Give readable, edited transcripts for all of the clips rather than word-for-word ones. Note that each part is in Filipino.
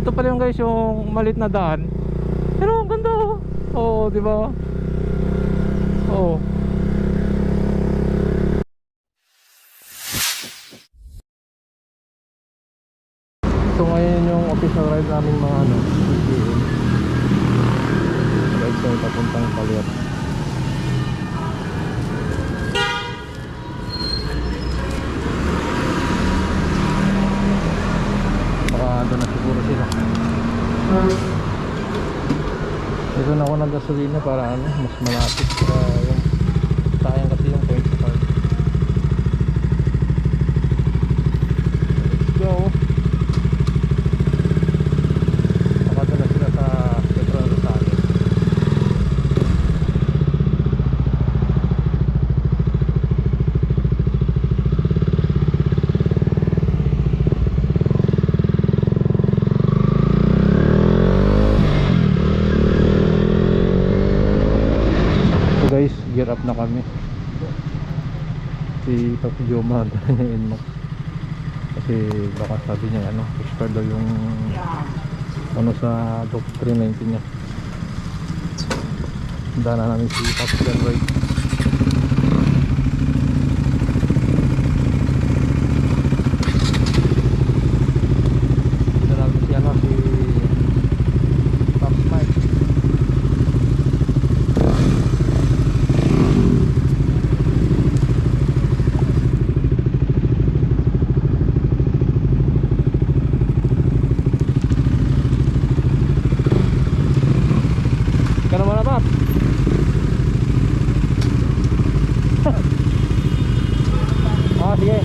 Ito pala yung guys, yung malit na daan. Pero ang ganda oh. Oo, di ba? Oo. So ngayon yung official ride namin mga ano, PCM. Ride ko papuntang Paliat. Baka doon na siguro sila. Dito na ako nag-gasolina para ano, mas malapit sa yung sayang kasi yung point sa card. Let's go. Baka doon na sila sa Petron Rosales. Guys, gear up na kami. Si Papi Joma dala niya Inmax kasi baka sabi niya ano, expired daw yung ano sa Doc 390 niya. Dala namin si Papi Joma. Dala namin si ano, si Papi Mike. Kano mo na Pap? Ah, sige.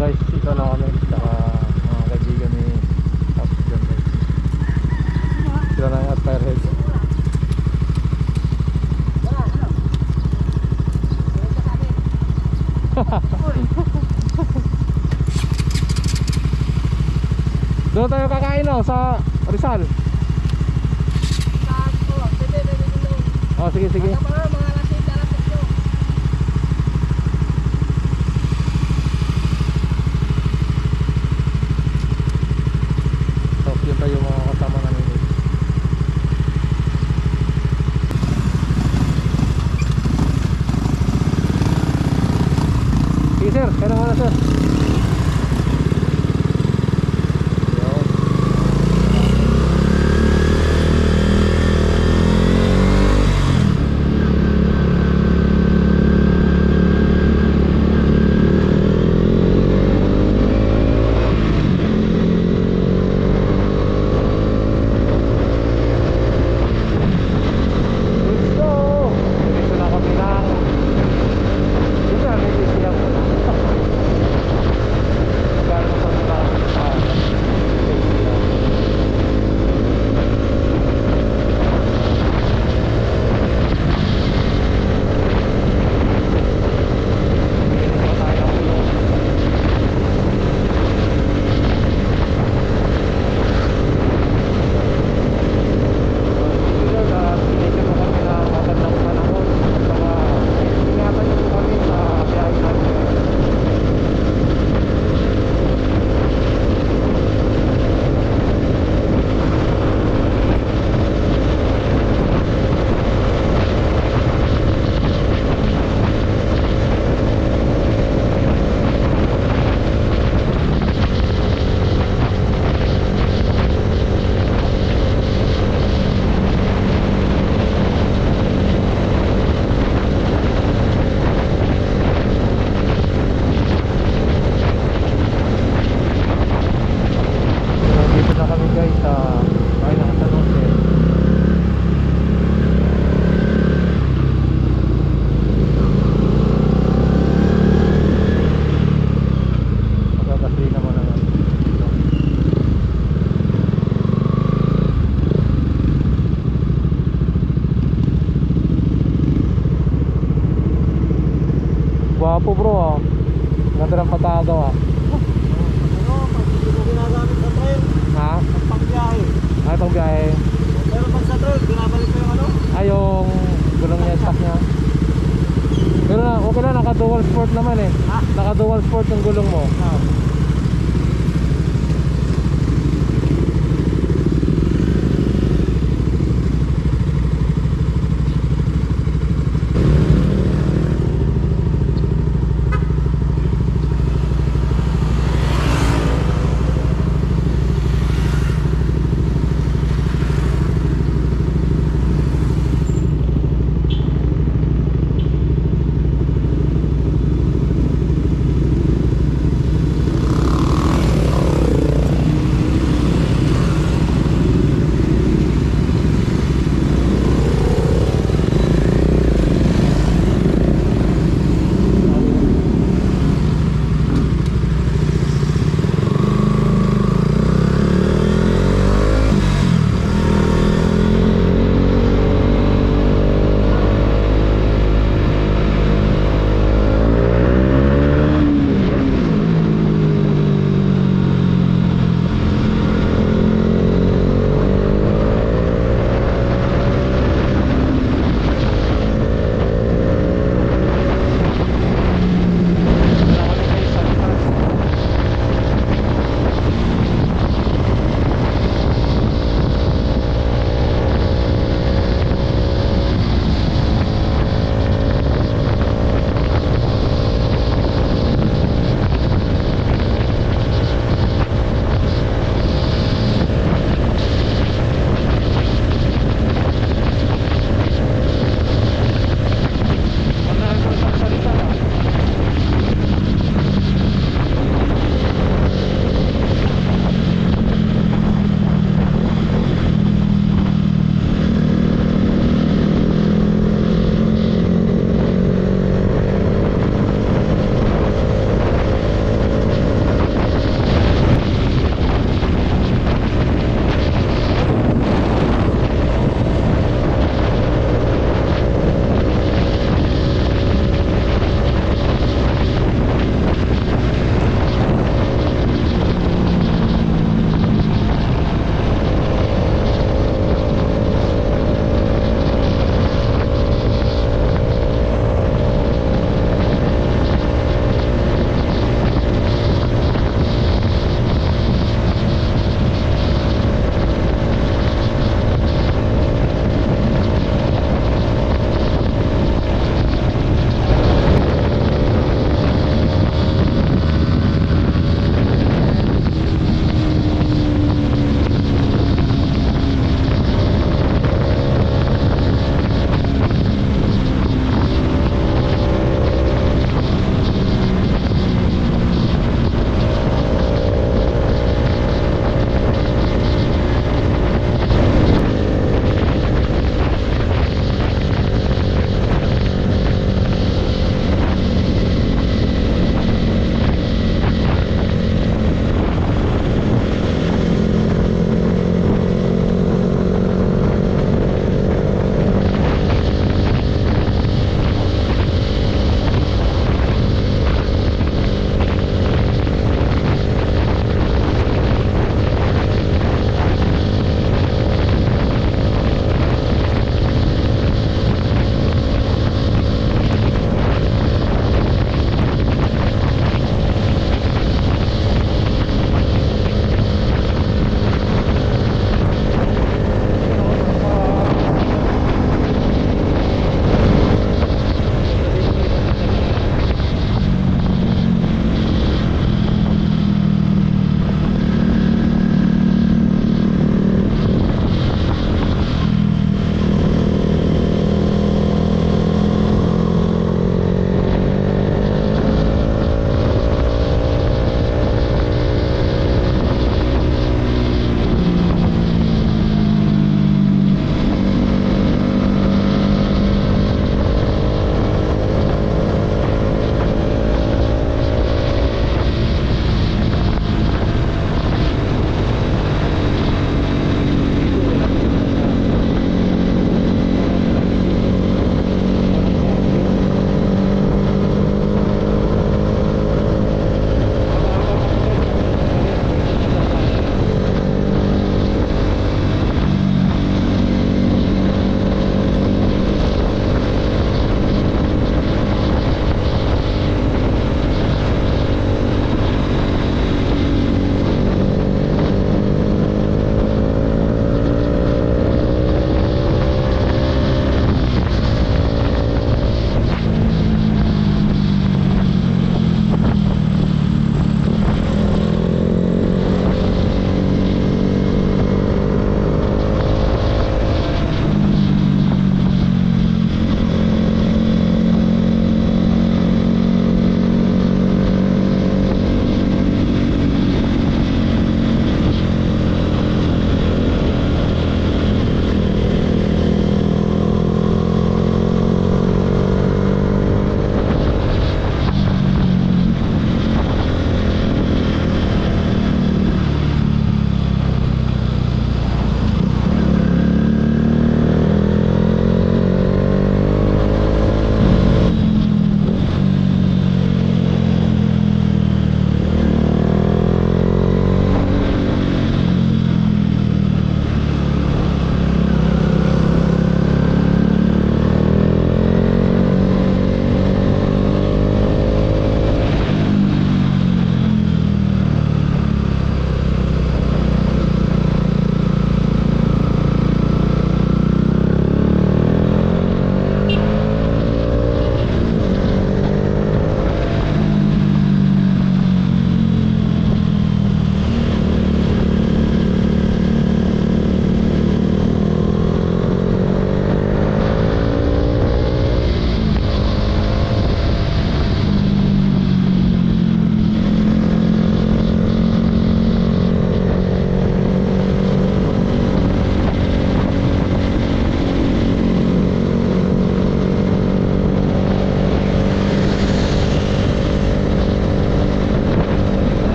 Guys, ito na kami saka mga kaibigan ni Papi John guys. Sila na yung Aspirehead. Doon tayo kakain no, sa Rizal. Oh, sige sige. Yun tayo mga kasama namin guys. Sige sir, kaya naman na sir. Gwapo bro oh. Ganda ng pagkagawa. Ano, pag hindi mo ginagamit sa trail, Ha? pagbiyahe. Ay pang biyahe. Pero pag sa trail, binabalik mo yung ano? Ay yung gulong niya, stock niya. Pero na, okay lang, naka dual sport naman eh. Ha? Naka dual sport yung gulong mo.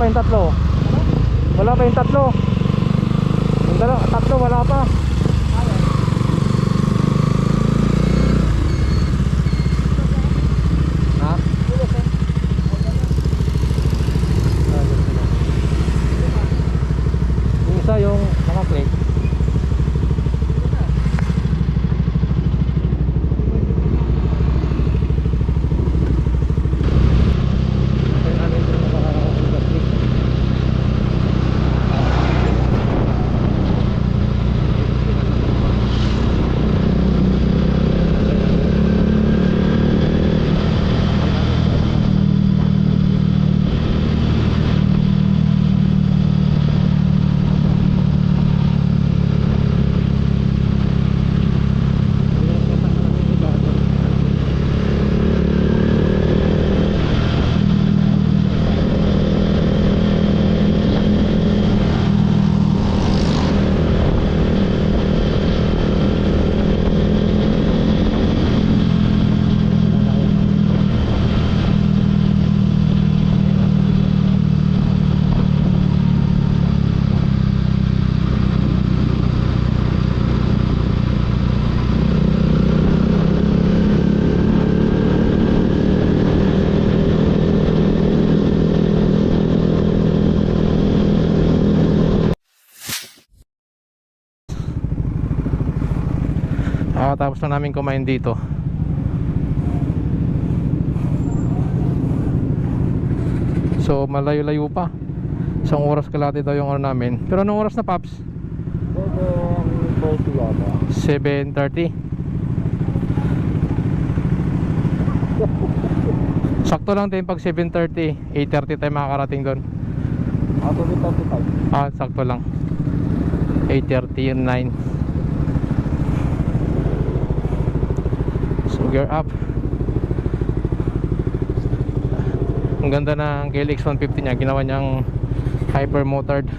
pa yung tatlo. Wala pa yung tatlo. Yung tatlo wala pa. Ha? Yung isa yung naka-click. Tapos na namin kumain dito. So malayo-layo pa. Isang oras kalahati daw yung ano namin. Pero anong oras na, Paps? 7:30. Sakto lang din pag 7:30. 8:30 tayo makakarating doon. Sakto lang. 8:30 yun, 9. So gear up. Ang ganda ng KLX 150 niya. Ginawa niyang hyper motored.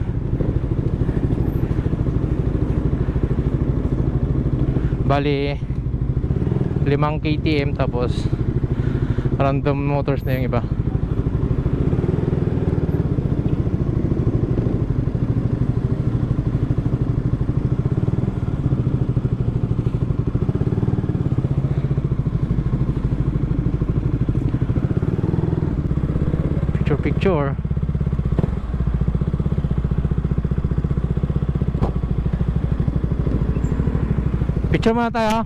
Bali 5 KTM tapos random motors na yung iba. Picture. Picture muna tayo.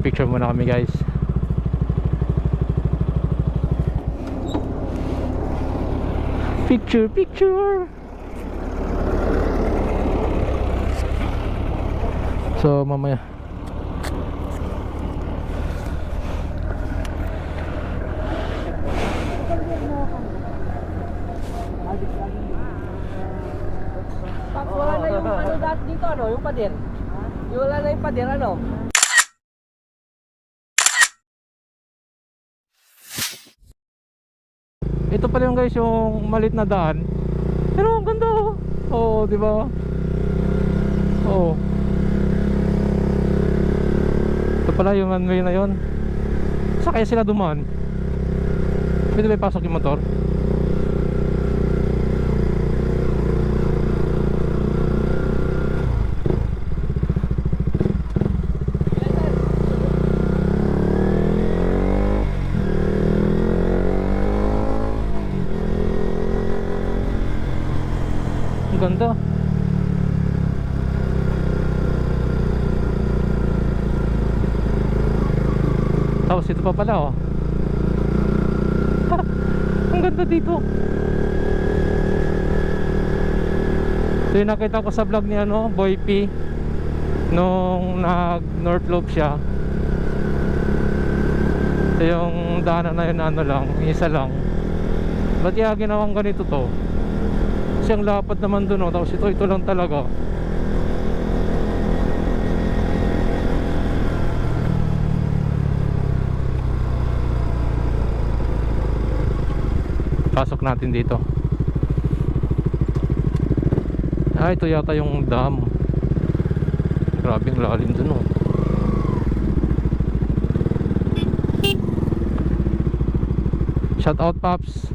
Picture muna kami, guys. Picture. So mamaya Pag wala na yung ano dati dito, ano? Yung pader. Yung wala na yung pader, ano? ito pala yung, guys, yung malit na daan. Pero ang ganda, oh. Oh, di ba? Oh. Ito pala yung runway na yon. Saan kaya sila dumaan? Pwede ba ipasok yung motor? Ang ganda. Tapos ito pa pala, oh. Ang ganda dito. Ito yung nakita ko sa vlog ni Boy P nung nag North Loop siya. Ito yung daanan na yun na lang, isa lang. Ba't kaya ginawang ganito to? Kasi ang lapad naman dun, oh. Tapos ito lang talaga. Pasok natin dito. Ito yata yung dam. Grabe ang lalim dun, oh. Shout out, Pops.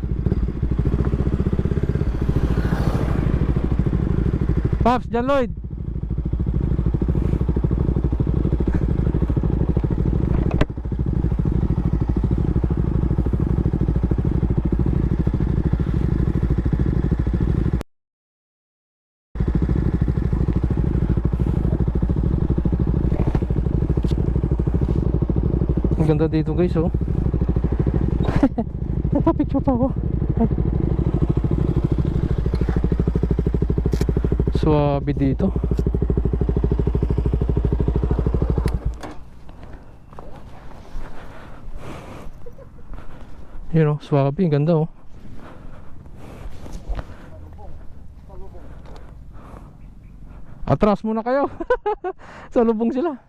Pops, John Lloyd. Ang ganda dito, guys, oh. Nagpa-picture pa ako. Ay. Suwabe dito. Yun, oh, swabe, ang ganda, oh. Atras muna kayo. Sa lubong sila.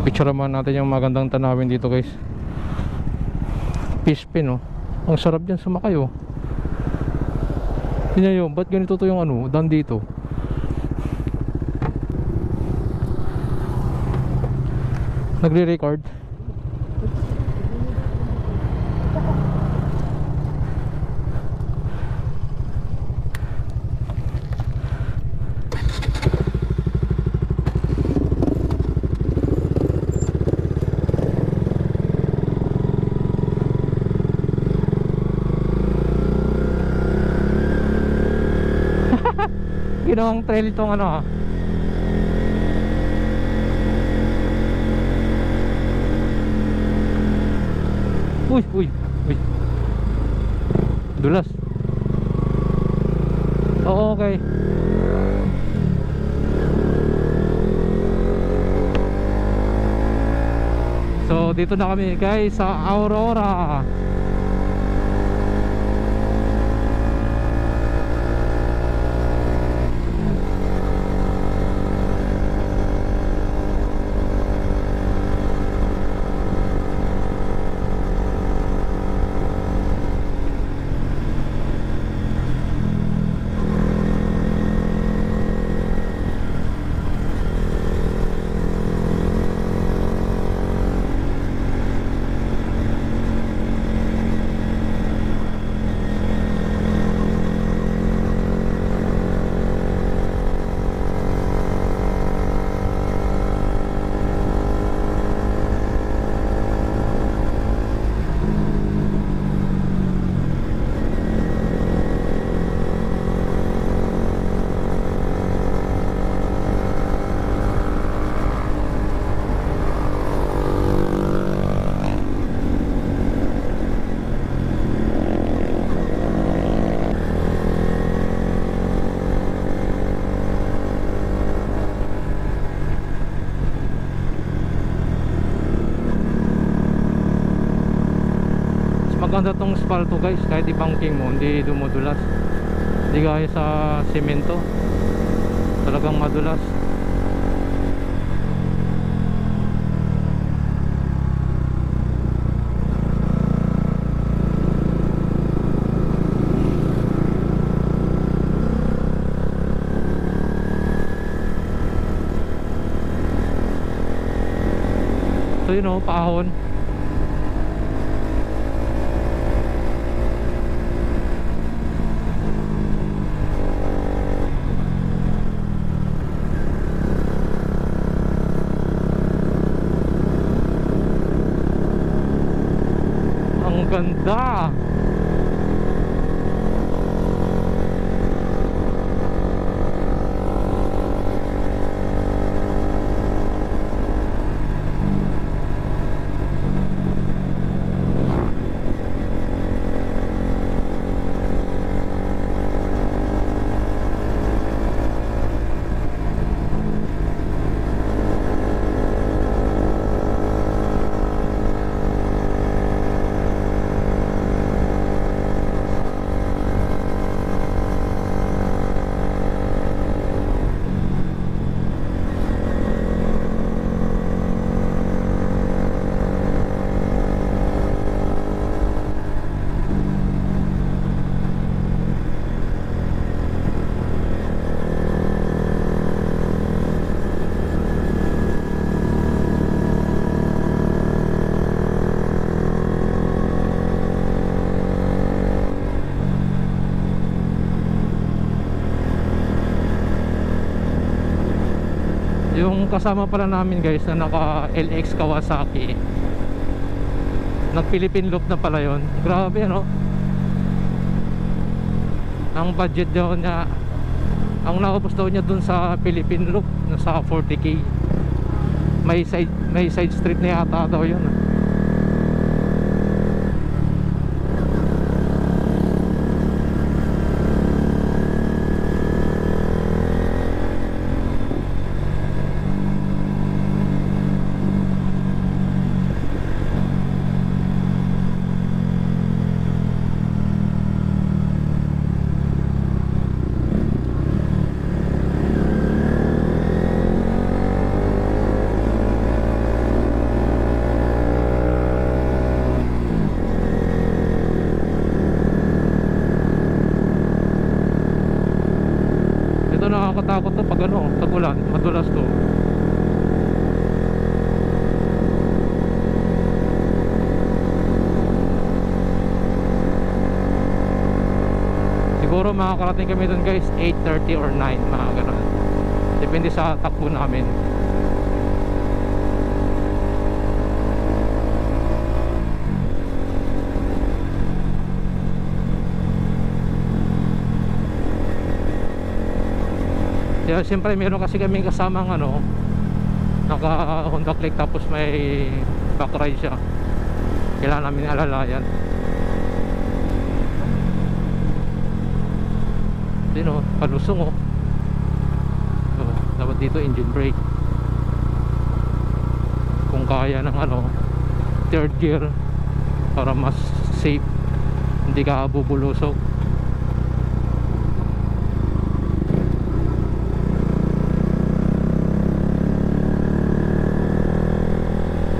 Picture naman natin yung magandang tanawin dito, guys. Fish pin, oh. Ang sarap dyan sumakay, oh. Tingnan nyo, ba't ganito to yung ano, daan dito? Nagre-record. Ginawang trail itong ano, ah. Uy, uy, uy. Dulas. Oo, okay. So, dito na kami, guys, sa Aurora. Maganda tong spalto, guys, kahit i-banking mo hindi dumudulas, hindi gaya sa semento, talagang madulas. So yun, oh, paahon. Ganda. Yung kasama pala namin guys na naka LX Kawasaki, nag Philippine Loop na pala yon. Grabe ano. Ang budget daw niya, ang naubos daw niya dun sa Philippine Loop, nasa 40k. May side street na yata daw yun. Ito nakakatakot to pag ano, tag-ulan, madulas to. Siguro makakarating kami dun guys 8:30 or 9, mga ganun. Depende sa takbo namin. Kaya siyempre meron kasi kaming kasamang ano, naka Honda Click, tapos may back ride siya. Kailangan namin alalayan. Yun o, palusong o. Dapat dito engine brake. Kung kaya ng ano, third gear, para mas safe, hindi ka bubulusok.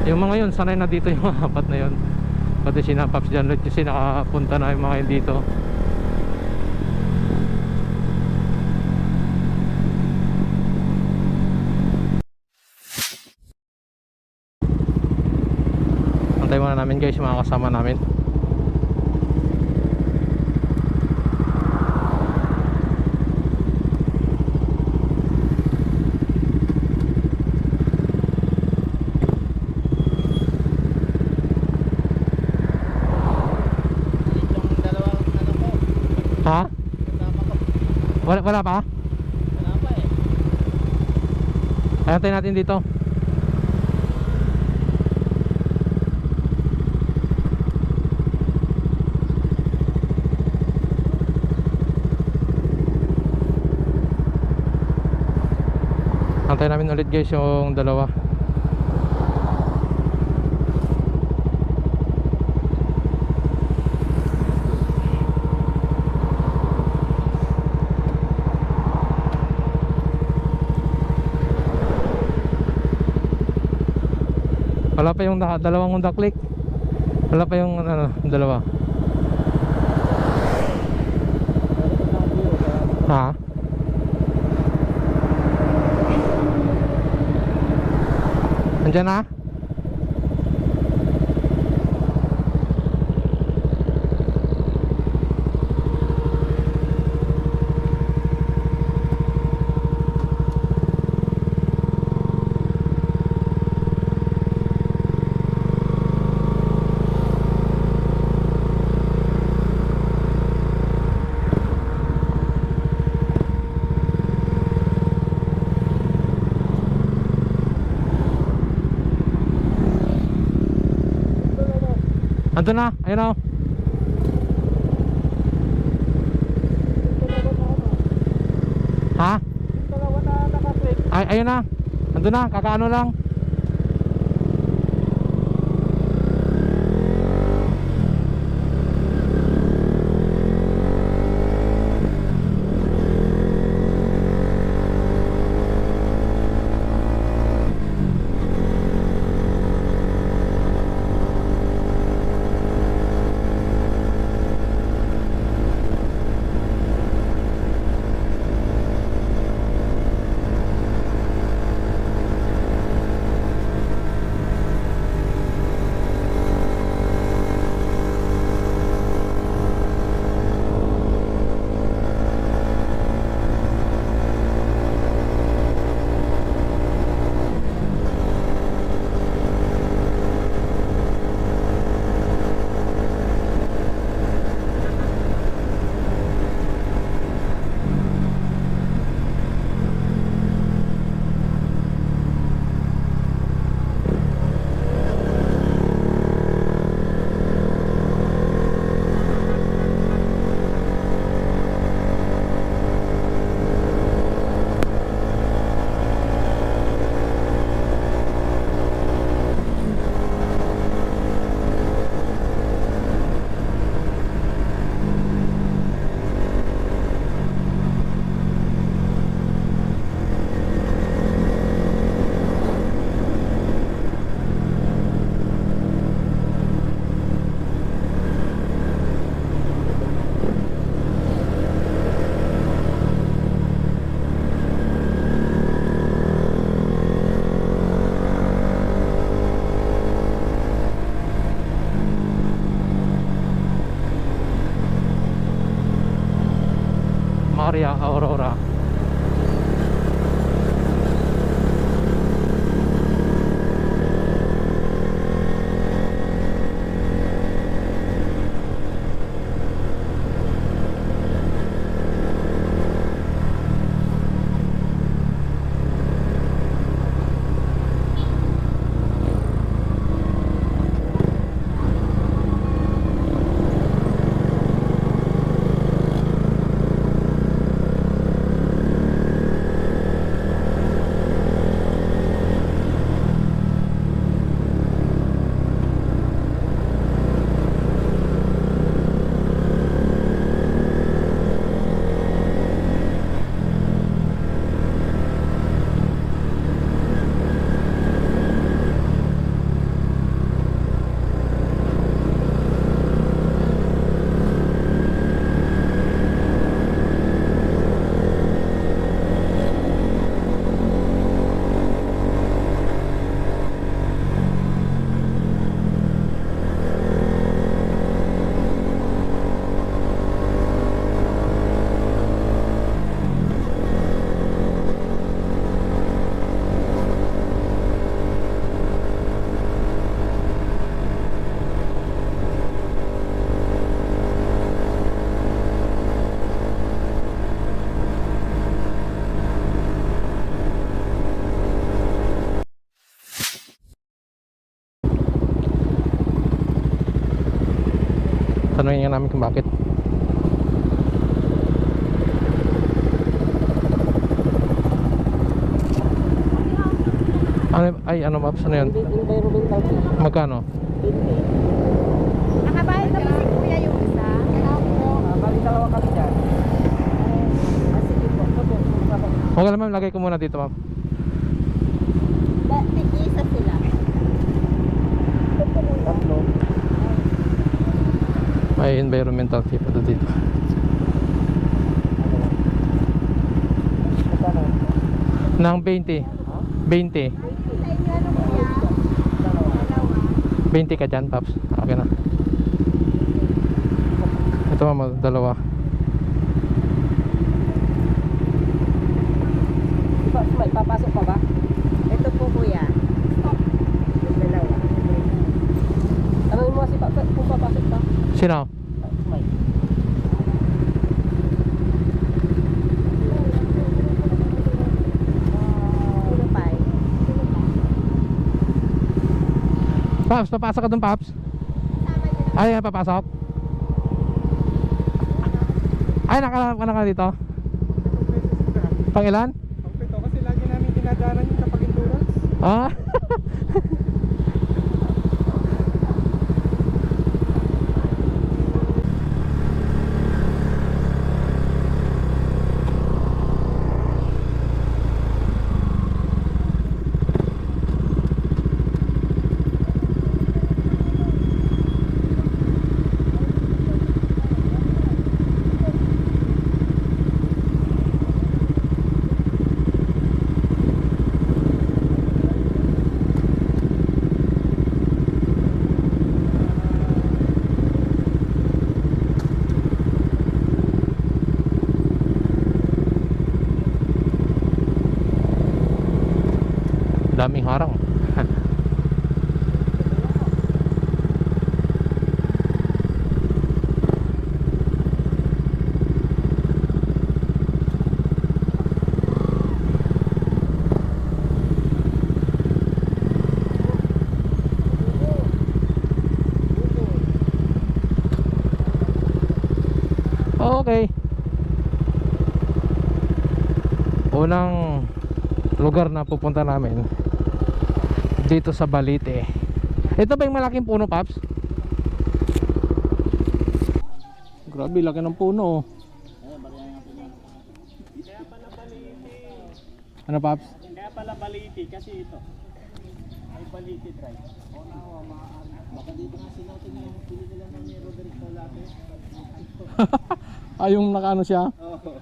Yung mga yun, sanay na dito yung apat na yun. Pati sina Paps dyan, kasi nakapunta na yung mga yun dito. Antay muna namin guys yung mga kasama namin. Ha? Wala pa? Wala pa eh. Ayun tayo natin dito. Antayin namin ulit guys yung dalawa. Wala pa yung dalawang Honda Click. Wala pa yung ano, dalawa. Ha? Andiyan na? Ando na, ayun o. Ha? Dalawa na naka-click. Ay, ayun na. Ando na, kakaano lang. Aurora. Tanungin nga namin kung bakit. Ano maps? Ano yan? Environmental fee. Magkano? Nakabayad na ba si Kuya yung isa? Bali dalawa kami dyan. Sige po. Okay lang ma'am, lagay ko muna dito ma'am. Tig-isa sila. Tatlo. May environmental fee pa dito. Magkano? Nang 20. 20. Sa inyo ano Kuya? Dalawa. 20 ka dyan, Paps. Okay na. Ito ma'am, dalawa. May papasok pa ba? Ito po Kuya. Yung dalawa. Tanongin mo kasi kung papasok pa. Sino? May. Sino pa eh? Paps, papasok ka dun, Paps. Sama niyo na. Ay, papasok. Ay, nakalanap ka na ka dito. Pang ilan? Ito kasi lagi namin dinadaanan yung kapag endurance. Ah. Daming harang. Okay. Unang lugar na pupunta namin dito sa Balite. Ito ba yung malaking puno, Paps? Grabe, laki ng puno. Ano, Paps? Kaya pala Baliti kasi ito. May Baliti Drive. Baka dito nga sinutin yung pili nila ng ni Roderick Paulate. Ay, yung nakaano siya? Oo.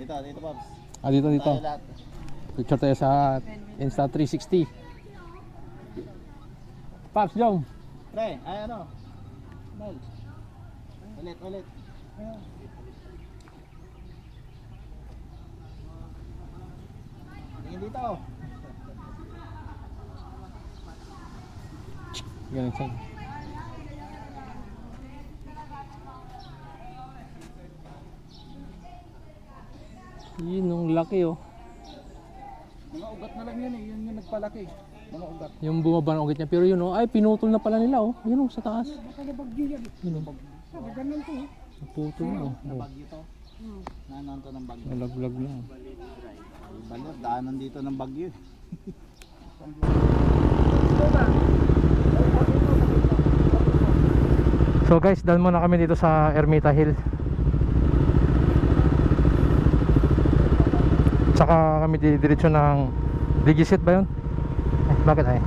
Dito, Pops. Ah, dito. Tayo lahat. Picture tayo sa Insta360. Paps, Jom. Pre, ay ano? Mel. Ulit. Tingin dito. Ganun siya. Yun yung laki oh. Mga ugat na lang yun eh. Yun yung nagpalaki. Mga ugat. Yung bumaba ng ugat niya. Pero yun oh, ay pinutol na pala nila oh. Yun oh, sa taas. Baka nabagyo yan. Yun oh. Sabi ganun to eh. Naputol na oh. Nabagyo to. Nanon to ng bagyo. Nalaglag na. Balot, daanan dito ng bagyo. So guys, daan muna kami dito sa Ermita Hill. Tsaka kami didiretso ng Digisit ba yun? Bakit ay?